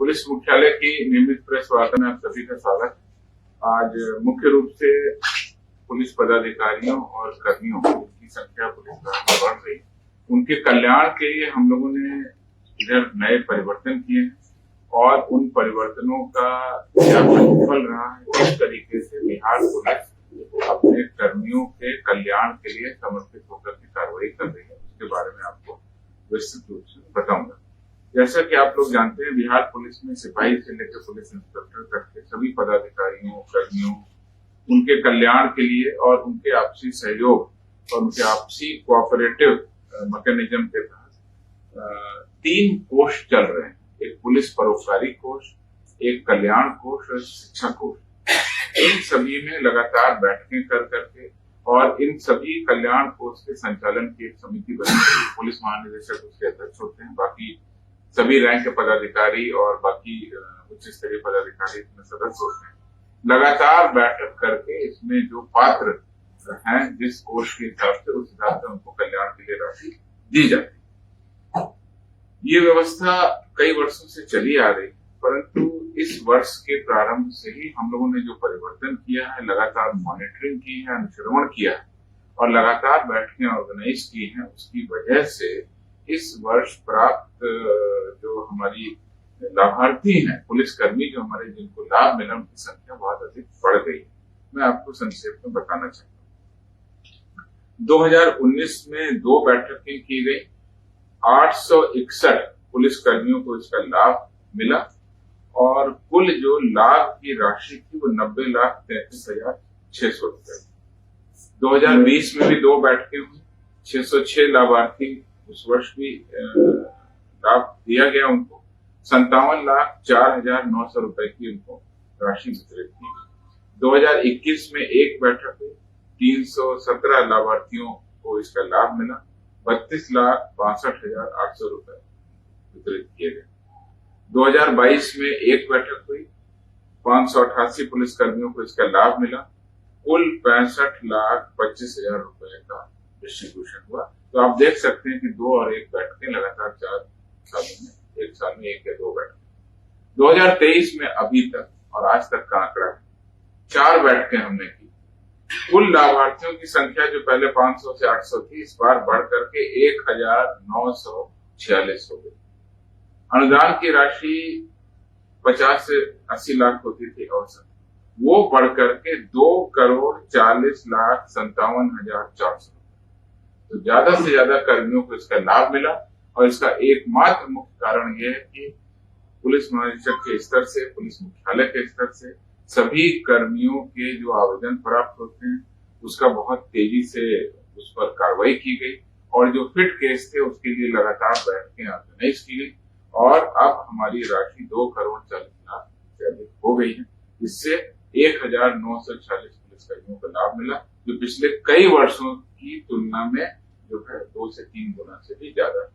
Police मुख्यालय की नियमित प्रेस वार्ता में आप सभी का स्वागत है। आज मुख्य रूप से पुलिस पदाधिकारियों और कर्मियों की संख्या पुलिस में बढ़ रही है, उनके कल्याण के लिए हम लोगों ने इधर नए परिवर्तन किए हैं और उन परिवर्तनों का क्या प्रतिफल रहा है, किस तरीके से बिहार पुलिस अपने कर्मियों के कल्याण के लिए समर्पित होकर के कार्रवाई कर रही है, उसके बारे में आपको विस्तृत रूप से बताऊंगा। जैसा कि आप लोग जानते हैं, बिहार पुलिस में सिपाही से लेकर पुलिस इंस्पेक्टर तक के सभी पदाधिकारियों कर्मियों उनके कल्याण के लिए और उनके आपसी सहयोग और उनके आपसी कोऑपरेटिव मैकेनिज्म के तहत 3 कोष चल रहे हैं। एक पुलिस परोपकारी कोष, एक कल्याण कोष और शिक्षा कोष। इन सभी में लगातार बैठकें कर करके और इन सभी कल्याण कोष के संचालन की एक समिति बनी है। पुलिस महानिदेशक उसके अध्यक्ष होते हैं, बाकी सभी रैंक के पदाधिकारी और बाकी उच्च स्तरीय पदाधिकारी इसमें सदस्य होते हैं। लगातार बैठक करके इसमें जो पात्र हैं जिस कोष के हिसाब से उस हिसाब से उनको कल्याण के लिए राशि दी जाती है। ये व्यवस्था कई वर्षों से चली आ रही, परंतु इस वर्ष के प्रारंभ से ही हम लोगों ने जो परिवर्तन किया है, लगातार मॉनिटरिंग की है, अनुश्रवण किया है और लगातार बैठकें ऑर्गेनाइज की हैं, उसकी वजह से इस वर्ष प्राप्त जो हमारी लाभार्थी हैं, पुलिसकर्मी जो हमारे जिनको लाभ मिला, उनकी संख्या बहुत अधिक बढ़ गई है। मैं आपको संक्षेप में बताना चाहता हूँ। 2019 में 2 बैठकें की गई, 861 पुलिसकर्मियों को इसका लाभ मिला और कुल जो लाभ की राशि थी वो 90,33,600 रुपए। 2020 में भी 2 बैठकें हुई, 606 लाभार्थी उस वर्ष भी लाभ दिया गया उनको, 57,04,900 रुपए की उनको राशि वितरित की। 2021 में 1 बैठक हुई, 317 लाभार्थियों को इसका लाभ मिला, 32,62,800 रुपए वितरित किए गए। 2022 में 1 बैठक हुई, 588 पुलिसकर्मियों को इसका लाभ मिला, कुल 65,25,000 रुपए का डिस्ट्रीब्यूशन हुआ। तो आप देख सकते हैं कि 2 और 1 बैठकें लगातार 4 सालों में, 1 साल में 1 या 2 बैठकें। 2023 में अभी तक और आज तक का आंकड़ा है, 4 बैठकें हमने की। कुल लाभार्थियों की संख्या जो पहले 500 से 800 थी, इस बार बढ़ करके 1,946 हो गई। अनुदान की राशि 50 से 80 लाख होती थी औसत, वो बढ़ करके 2,40,57,400। तो ज्यादा से ज्यादा कर्मियों को इसका लाभ मिला और इसका एकमात्र मुख्य कारण यह है कि पुलिस महानिदेशक के स्तर से, पुलिस मुख्यालय के स्तर से सभी कर्मियों के जो आवेदन प्राप्त होते हैं उसका बहुत तेजी से उस पर कार्रवाई की गई और जो फिट केस थे उसके लिए लगातार बैठकें ऑर्गेनाइज की गई और अब हमारी राशि 2,40,00,000 से अधिक हो गई है। इससे 1,946 पुलिसकर्मियों को लाभ मिला, जो पिछले कई वर्षों की तुलना में जो है 2 से 3 गुना से भी ज्यादा है।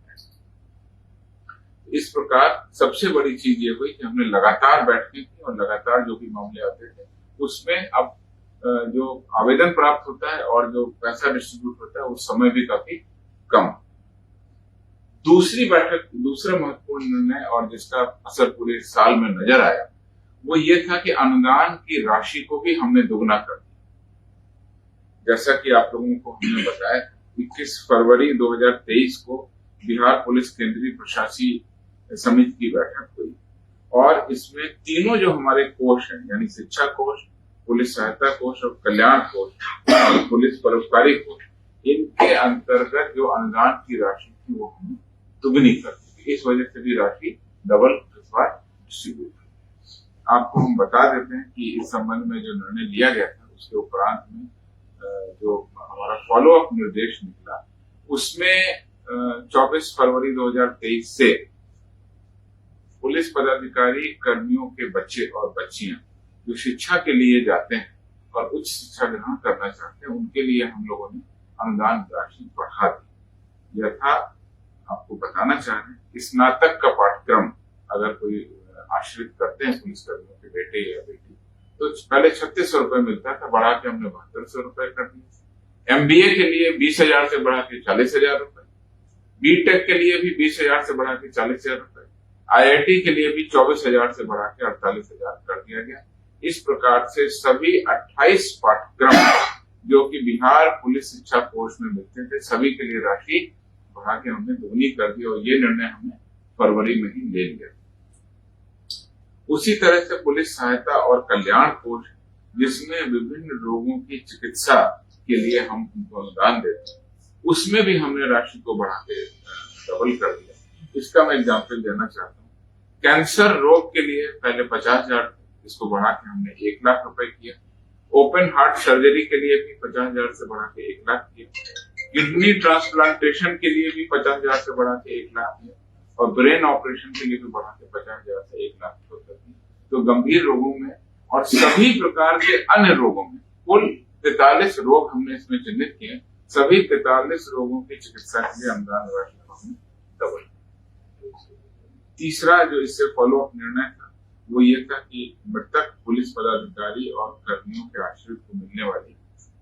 इस प्रकार सबसे बड़ी चीज ये हुई कि हमने लगातार बैठकें की और लगातार जो भी मामले आते थे उसमें अब जो आवेदन प्राप्त होता है और जो पैसा डिस्ट्रीब्यूट होता है उस समय भी काफी कम। दूसरा महत्वपूर्ण निर्णय और जिसका असर पूरे साल में नजर आया वो ये था कि अनुदान की राशि को भी हमने दुगना कर दिया। जैसा कि आप लोगों को हमने बताया, 21 फरवरी 2023 को बिहार पुलिस केंद्रीय प्रशासकीय समिति की बैठक हुई और इसमें तीनों जो हमारे कोष हैं, यानी शिक्षा कोष, पुलिस सहायता कोष और कल्याण कोष, पुलिस परोपकारी कोष, इनके अंतर्गत जो अनुदान की राशि थी वो हमने दुगनी कर दी। इस वजह से भी राशि डबल डिस्ट्रीब्यूट हुई। आपको हम बता देते हैं कि इस संबंध में जो निर्णय लिया गया था उसके उपरांत में जो हमारा फॉलो अप निर्देश निकला उसमें 24 फरवरी 2023 से पुलिस पदाधिकारी कर्मियों के बच्चे और बच्चियां जो शिक्षा के लिए जाते हैं और उच्च शिक्षा ग्रहण करना चाहते हैं उनके लिए हम लोगों ने अनुदान राशि बढ़ा दी। यथा आपको बताना चाह रहे हैं, स्नातक का पाठ्यक्रम अगर कोई आश्रित करते हैं पुलिसकर्मियों के बेटे या बेटी तो पहले 3600 रुपए मिलता था, बढ़ा के हमने 7200 रुपए कर दिया। MBA के लिए 20,000 से बढ़ा के 40,000 रुपए, BTech के लिए भी 20,000 से बढ़ा के 40,000 रुपए, IIT के लिए भी 24,000 से बढ़ा के 48,000 कर दिया गया। इस प्रकार से सभी 28 पाठ्यक्रम जो कि बिहार पुलिस शिक्षा कोष में मिलते थे, सभी के लिए राशि बढ़ा के हमने दोगुनी कर दी और ये निर्णय हमने फरवरी में ही ले लिया। उसी तरह से पुलिस सहायता और कल्याण कोष, जिसमें विभिन्न रोगों की चिकित्सा के लिए हम उनको अनुदान देते हैं, उसमें भी हमने राशि को बढ़ा के डबल कर दिया। इसका मैं एग्जाम्पल देना चाहता हूँ। कैंसर रोग के लिए पहले 50,000, इसको बढ़ा के हमने 1 लाख रुपए किया। ओपन हार्ट सर्जरी के लिए भी 50,000 से बढ़ा के 1 लाख किया। किडनी ट्रांसप्लांटेशन के लिए भी 50,000 से बढ़ा के 1 लाख किया और ब्रेन ऑपरेशन के लिए भी बढ़ा के 50,000 से 1 लाख कर दिया। तो गंभीर रोगों में और सभी प्रकार के अन्य रोगों में कुल 43 रोग हमने इसमें चिन्हित किए। सभी 43 रोगों की चिकित्सा के लिए अनुदान राशि को हमने डबल। तीसरा जो इससे फॉलोअप निर्णय था वो ये था कि मृतक पुलिस पदाधिकारी और कर्मियों के आश्रित को मिलने वाली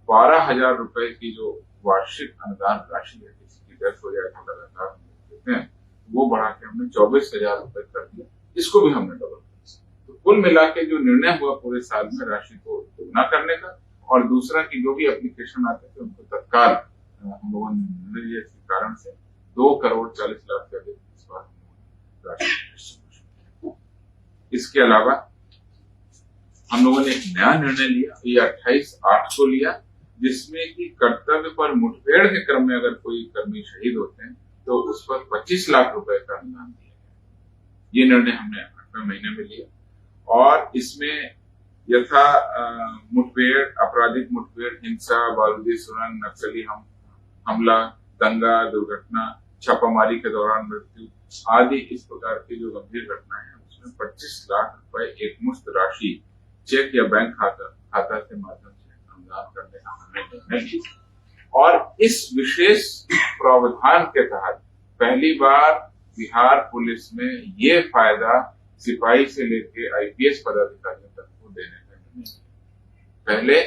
12,000 रुपए की जो वार्षिक अनुदान राशि है, किसी की डेथ हो जाए तो लगातार देते हैं, वो बढ़ा के हमने 24,000 रुपए कर दिया। इसको भी हमने डबल किया। तो कुल मिला के जो निर्णय हुआ पूरे साल में राशि को दोगुना करने का, और दूसरा की जो भी एप्लीकेशन आते थे उनको तत्काल हम लोगों ने निर्णय लिया। इस कारण से 2,40,00,000 से अधिक इस बार राशि। इसके अलावा हम लोगों ने एक नया निर्णय लिया, ये 28/8 को लिया, जिसमें कि कर्तव्य पर मुठभेड़ के क्रम में अगर कोई कर्मी शहीद होते हैं तो उस पर 25 लाख रुपए का अनुदान दिया गया। ये निर्णय हमने 8वें महीने में लिया और इसमें यथा मुठभेड़, आपराधिक मुठभेड़, हिंसा, बारूदी सुरंग, नक्सली हमला, दंगा, दुर्घटना, छापामारी के दौरान मृत्यु आदि इस प्रकार की जो गंभीर घटनाएं हैं उसमें 25 लाख रुपए एक मुश्त राशि चेक या बैंक खाता के माध्यम से अनुदान करने का हमने निर्णय लिया। और इस विशेष प्रावधान के तहत पहली बार बिहार पुलिस में ये फायदा सिपाही से लेकर IPS पदाधिकारियों तक को देने का निर्णय लिया। पहले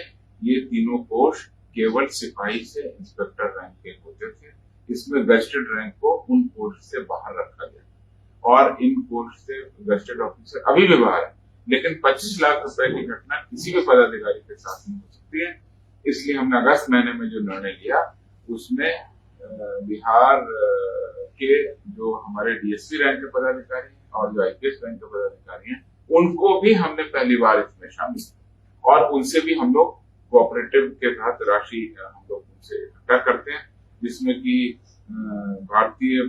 ये तीनों कोष केवल सिपाही से इंस्पेक्टर रैंक के होते थे। इसमें गजेटेड रैंक को उन कोष से बाहर रखा गया और इन कोष से गजेटेड ऑफिसर अभी भी बाहर है, लेकिन 25 लाख रुपए की घटना किसी भी पदाधिकारी के साथ नहीं हो सकती है। इसलिए हमने अगस्त महीने में जो निर्णय लिया उसमें बिहार के जो हमारे DSP रैंक के पदाधिकारी और जो IPS रैंक के पदाधिकारी हैं उनको भी हमने पहली बार इसमें शामिल किया और उनसे भी हम लोग कोऑपरेटिव के तहत राशि हम लोग उनसे इकट्ठा करते हैं, जिसमें कि भारतीय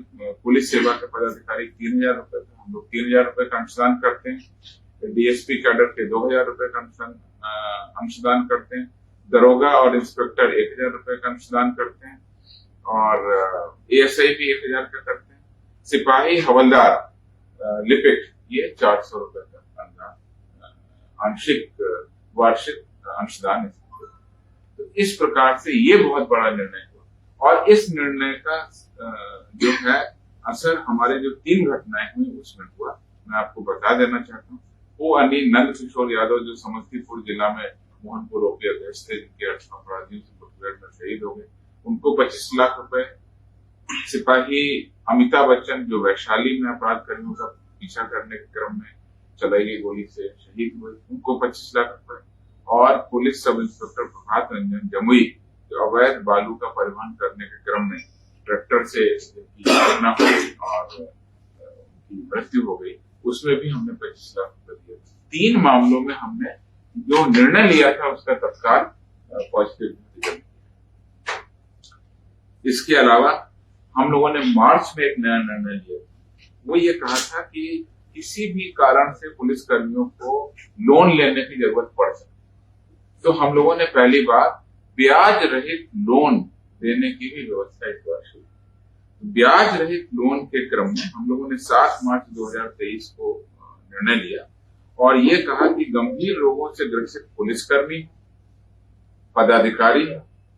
पुलिस सेवा के पदाधिकारी 3,000 रुपए का हम लोग 3,000 रुपए का अंशदान करते हैं। DSP कैडर के 2,000 रुपए का अंशदान करते हैं। दरोगा और इंस्पेक्टर 1,000 रुपए का अंशदान करते हैं और ASI भी 1,000 का करते हैं। सिपाही, हवलदार, लिपिक ये 400 रुपए का अनुदान आंशिक वार्षिक अंशदान। तो इस प्रकार से ये बहुत बड़ा निर्णय हुआ और इस निर्णय का जो है असर हमारे जो 3 घटनाएं हुई उसमें हुआ। मैं आपको बता देना चाहता हूँ। वो नंद किशोर यादव जो समस्तीपुर जिला में मोहनपुर के अध्यक्ष थे, जिनके अपराधियों से मुठभेड़ में शहीद हो गए, उनको 25 लाख रुपए। सिपाही अमिताभ बच्चन जो वैशाली में अपराध कर्मियों का पीछा करने के क्रम में चलाई गई गोली से शहीद हुए, उनको 25 लाख रुपए। और police sub inspector Prabhat Ranjan Jamui जो अवैध बालू का परिवहन करने के क्रम में ट्रैक्टर से घटना हुई और उनकी मृत्यु हो गई, उसमें भी हमने 25 लाख रुपए दिए। 3 मामलों में हमने जो निर्णय लिया था उसका तत्काल पॉजिटिव रिजल्ट दिया। इसके अलावा हम लोगों ने मार्च में एक नया निर्णय लिया। वो ये कहा था कि किसी भी कारण से पुलिस कर्मियों को लोन लेने की जरूरत पड़ सकती, तो हम लोगों ने पहली बार ब्याज रहित लोन देने की भी व्यवस्था इस बार शुरू। ब्याज रहित लोन के क्रम में हम लोगों ने 7 मार्च 2023 को निर्णय लिया और ये कहा कि गंभीर रोगों से ग्रसित पुलिसकर्मी, पदाधिकारी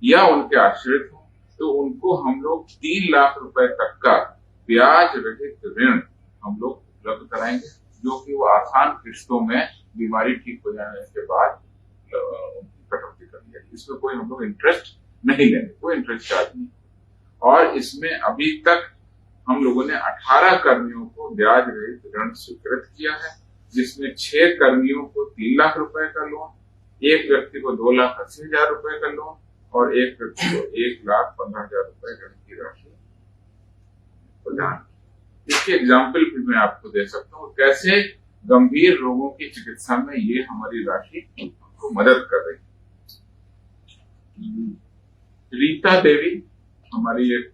या उनके आश्रित हो तो उनको हम लोग 3 लाख रुपए तक का ब्याज रहित ऋण हम लोग उपलब्ध कराएंगे, जो कि वो आसान किस्तों में बीमारी ठीक हो जाने के बाद कटौती कर लिया। इसमें कोई हम लोग इंटरेस्ट नहीं लेंगे, कोई इंटरेस्ट चार्ज नहीं। और इसमें अभी तक हम लोगों ने 18 कर्मियों को ब्याज रहित ऋण स्वीकृत किया है, जिसमें 6 कर्मियों को 3 लाख रुपए का लोन, एक व्यक्ति को 2,80,000 रुपए का लोन और एक व्यक्ति को 1,15,000 रुपए ऋण की राशि प्रदान। इसके एग्जाम्पल भी मैं आपको दे सकता हूँ कैसे गंभीर रोगों की चिकित्सा में ये हमारी राशि हमको मदद कर रही है। रीता देवी हमारी एक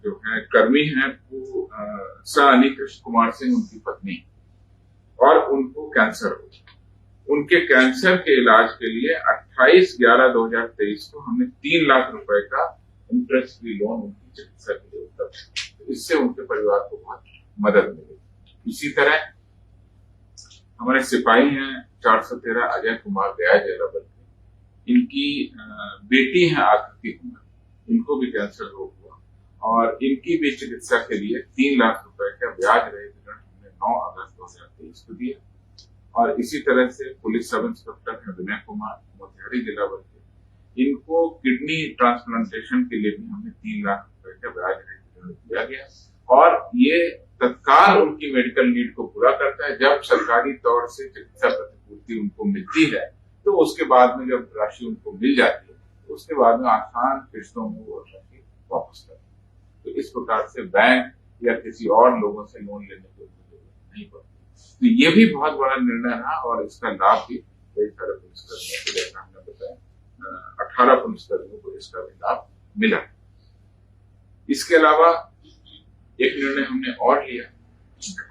जो है कर्मी है, वो अली कृष्ण कुमार सिंह उनकी पत्नी, और उनको कैंसर हो गया। उनके कैंसर के इलाज के लिए 28/11/2023 को हमने 3 लाख रुपए का इंटरेस्ट फ्री लोन उनकी चिकित्सा के लिए उपलब्ध किया। इससे उनके परिवार को बहुत मदद मिली। इसी तरह हमारे सिपाही हैं 413 अजय कुमार गया जेलाबल के, इनकी बेटी है आकृति कुमार, इनको भी कैंसर रोग हुआ और इनकी भी चिकित्सा के लिए 3 लाख रुपए का ब्याज रहित ऋण हमने 9 अगस्त 2023 को दिया। और इसी तरह से पुलिस सब इंस्पेक्टर है विनय कुमार मोतिहारी जिला बल के, इनको किडनी ट्रांसप्लांटेशन के लिए भी हमने 3 लाख रुपए का ब्याज रहित ऋण दिया गया। और ये तत्काल उनकी मेडिकल नीड को पूरा करता है। जब सरकारी तौर से चिकित्सा प्रतिपूर्ति उनको मिलती है तो उसके बाद में जब राशि उनको मिल जाती है तो उसके बाद में आसान किस्तों में वो राशि वापस करते हैं। तो इस प्रकार से बैंक या किसी और लोगों से लोन लेने की जरूरत नहीं पड़ती। तो ये भी बहुत बड़ा निर्णय रहा और इसका लाभ भी कई सारे पुलिसकर्मियों को, जैसा हमने बताया 18 पुलिसकर्मियों को इसका भी लाभ मिला। इसके अलावा एक निर्णय हमने और लिया,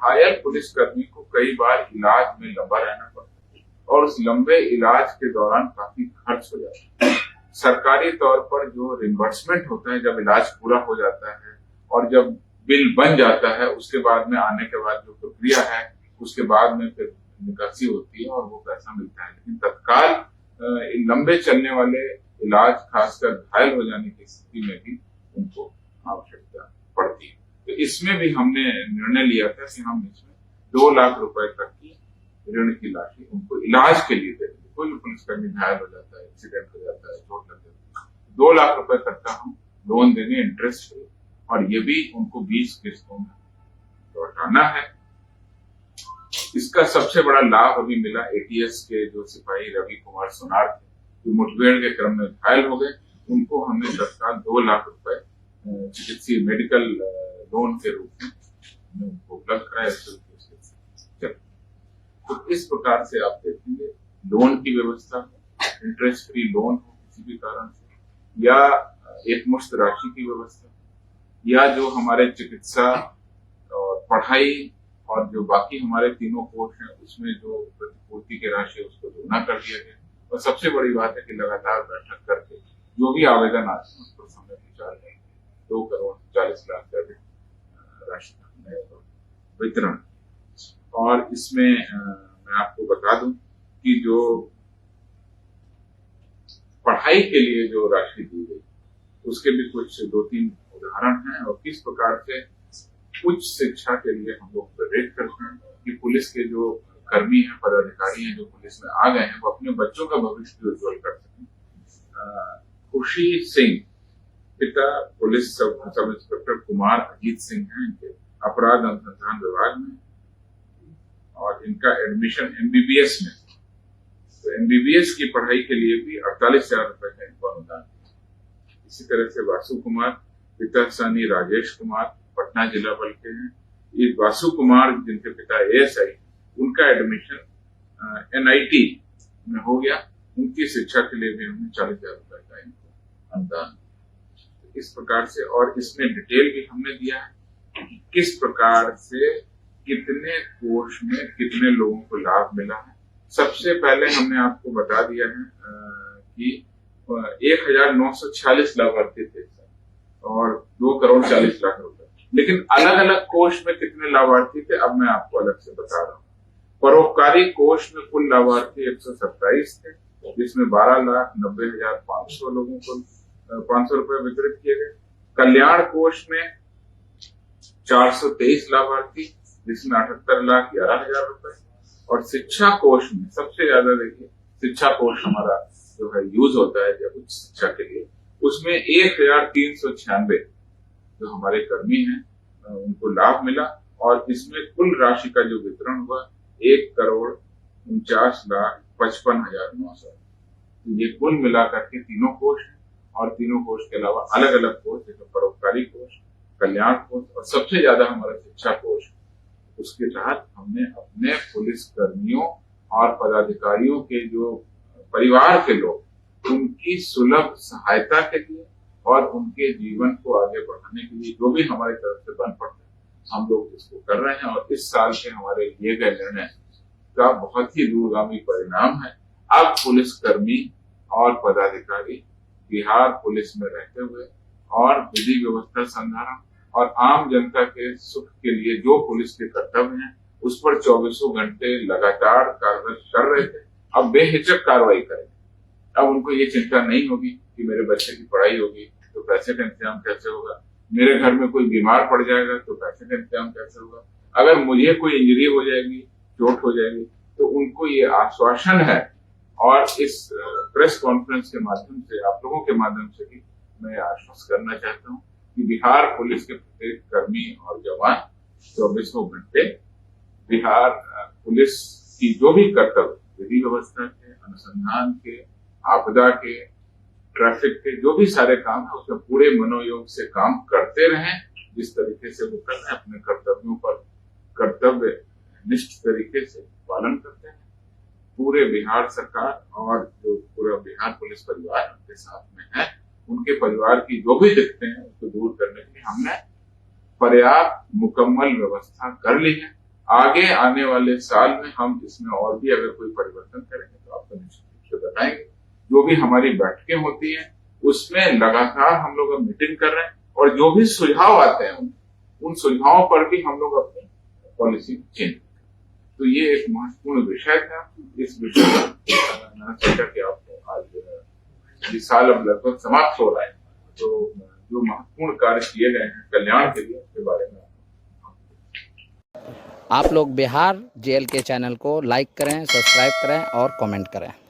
घायल पुलिसकर्मी को कई बार इलाज में लंबा रहना पड़ता है और उस लंबे इलाज के दौरान काफी खर्च हो जाता है। सरकारी तौर पर जो रिम्बर्समेंट होता है जब इलाज पूरा हो जाता है और जब बिल बन जाता है, उसके बाद में आने के बाद जो प्रक्रिया है उसके बाद में फिर निकासी होती है और वो पैसा मिलता है। लेकिन तत्काल लंबे चलने वाले इलाज, खासकर घायल हो जाने की स्थिति में भी उनको आवश्यकता पड़ती है। तो इसमें भी हमने निर्णय लिया था कि हम इसमें 2 लाख रुपए तक की ऋण की राशि उनको इलाज के लिए देंगे। कोई भी पुलिसकर्मी घायल हो जाता है, एक्सीडेंट हो जाता है, चोट लग जाती है, 2 लाख रुपए तक का हम लोन देंगे इंटरेस्ट फ्री, और ये भी उनको 20 किस्तों में लौटाना है। इसका सबसे बड़ा लाभ अभी मिला एटीएस के जो सिपाही रवि कुमार सोनार थे, जो मुठभेड़ के क्रम में घायल हो गए। उनको हमने तत्काल 2 लाख रुपए चिकित्सीय मेडिकल लोन के रूप में उनको उपलब्ध कराया। तो इस प्रकार से आप देखेंगे लोन की व्यवस्था, इंटरेस्ट फ्री लोन हो किसी भी कारण से, या एक मुश्त राशि की व्यवस्था, या जो हमारे चिकित्सा और पढ़ाई और जो बाकी हमारे तीनों कोर्स हैं उसमें जो प्रतिपूर्ति की राशि है उसको दोगुना कर दिया गया। और सबसे बड़ी बात है कि लगातार बैठक करके जो भी आवेदन आते हैं उसको समय विचार करेंगे। 2,40,00,000 से अधिक राशि वितरण। और इसमें मैं आपको बता दूं कि जो पढ़ाई के लिए जो राशि दी गई उसके भी कुछ 2-3 उदाहरण हैं और किस प्रकार से उच्च शिक्षा के लिए हम लोग प्रेरित करते हैं कि पुलिस के जो कर्मी हैं, पदाधिकारी हैं जो पुलिस में आ गए हैं, वो अपने बच्चों का भविष्य उज्जवल कर सकें। खुशी सिंह पिता police sub inspector Kumar Ajit Singh हैं, इनके अपराध अनुसंधान विभाग में, और इनका एडमिशन एमबीबीएस में। तो एमबीबीएस की पढ़ाई के लिए भी 48,000 रुपए का इनको अनुदान। इसी तरह से वासु कुमार पिता सानी राजेश कुमार पटना जिला बल के हैं। ये वासु कुमार जिनके पिता एएसआई, उनका एडमिशन एनआईटी में हो गया। उनकी शिक्षा के लिए भी हमने 40,000 रुपए का इनको अनुदान। इस प्रकार से, और इसमें डिटेल भी हमने दिया है कि किस प्रकार से कितने कोर्स में कितने लोगों को लाभ मिला है। सबसे पहले हमने आपको बता दिया है कि 1,946 लाभार्थी थे और 2,40,00,000 रुपए। लेकिन अलग अलग कोष में कितने लाभार्थी थे अब मैं आपको अलग से बता रहा हूँ। परोपकारी कोष में कुल लाभार्थी 127 थे, जिसमें 12,90,500 लोगों को 500 रुपए वितरित किए गए। कल्याण कोष में 423 लाभार्थी, जिसमें 78,11,000 रुपए। और शिक्षा कोष में सबसे ज्यादा देखिए, शिक्षा कोष हमारा जो है यूज होता है जब उच्च शिक्षा के लिए, उसमें 1,396 जो हमारे कर्मी हैं उनको लाभ मिला और इसमें कुल राशि का जो वितरण हुआ 1,49,55,900। ये कुल मिलाकर के तीनों कोष हैं और तीनों कोष के अलावा अलग अलग कोष जैसे परोपकारी कोष, कल्याण कोष और सबसे ज्यादा हमारा शिक्षा कोष, उसके तहत हमने अपने पुलिस कर्मियों और पदाधिकारियों के जो परिवार के लोग उनकी सुलभ सहायता के लिए और उनके जीवन को आगे बढ़ाने के लिए जो भी हमारी तरफ से बन पड़ता है हम लोग इसको कर रहे हैं। और इस साल के हमारे लिए गए निर्णय का बहुत ही दूरगामी परिणाम है। अब पुलिसकर्मी और पदाधिकारी बिहार पुलिस में रहते हुए और विधि व्यवस्था संधारण और आम जनता के सुख के लिए जो पुलिस के कर्तव्य हैं उस पर 24 घंटे लगातार कार्रवाई कर रहे थे, अब बेहिचक कार्रवाई करेंगे। अब उनको ये चिंता नहीं होगी कि मेरे बच्चे की पढ़ाई होगी तो पैसे का इंतजाम कैसे होगा, मेरे घर में कोई बीमार पड़ जाएगा तो पैसे का इंतजाम कैसे होगा, अगर मुझे कोई इंजरी हो जाएगी, चोट हो जाएगी, तो उनको ये आश्वासन है। और इस प्रेस कॉन्फ्रेंस के माध्यम से आप लोगों के माध्यम से भी मैं आश्वस्त करना चाहता हूँ कि बिहार पुलिस के प्रत्येक कर्मी और जवान 24 घंटे बिहार पुलिस की जो भी कर्तव्य विधि व्यवस्था के, अनुसंधान के, आपदा के, ट्रैफिक के जो भी सारे काम है उसमें पूरे मनोयोग से काम करते रहें। जिस तरीके से वो कर रहे हैं अपने कर्तव्यों पर कर्तव्य निष्ठ तरीके से पालन करते हैं। पूरे बिहार सरकार और जो पूरा बिहार पुलिस परिवार उनके साथ में है, उनके परिवार की जो भी दिक्कतें हैं उसको दूर करने के लिए हमने पर्याप्त मुकम्मल व्यवस्था कर ली है। आगे आने वाले साल में हम इसमें और भी अगर कोई परिवर्तन करेंगे तो आपको निश्चित रूप से बताएंगे। जो भी हमारी बैठकें होती हैं उसमें लगातार हम लोग मीटिंग कर रहे हैं और जो भी सुझाव आते हैं उन सुझावों पर भी हम लोग अपनी पॉलिसी चेंज करते हैं। तो ये एक महत्वपूर्ण विषय था। इस विषय पर मैंने सोचा कि आपको आज इस साल अब लगभग समाप्त हो रहा है, तो जो महत्वपूर्ण कार्य किए गए हैं कल्याण के लिए उसके बारे में आप लोग बिहार जेएल के चैनल को लाइक करें, सब्सक्राइब करें और कमेंट करें।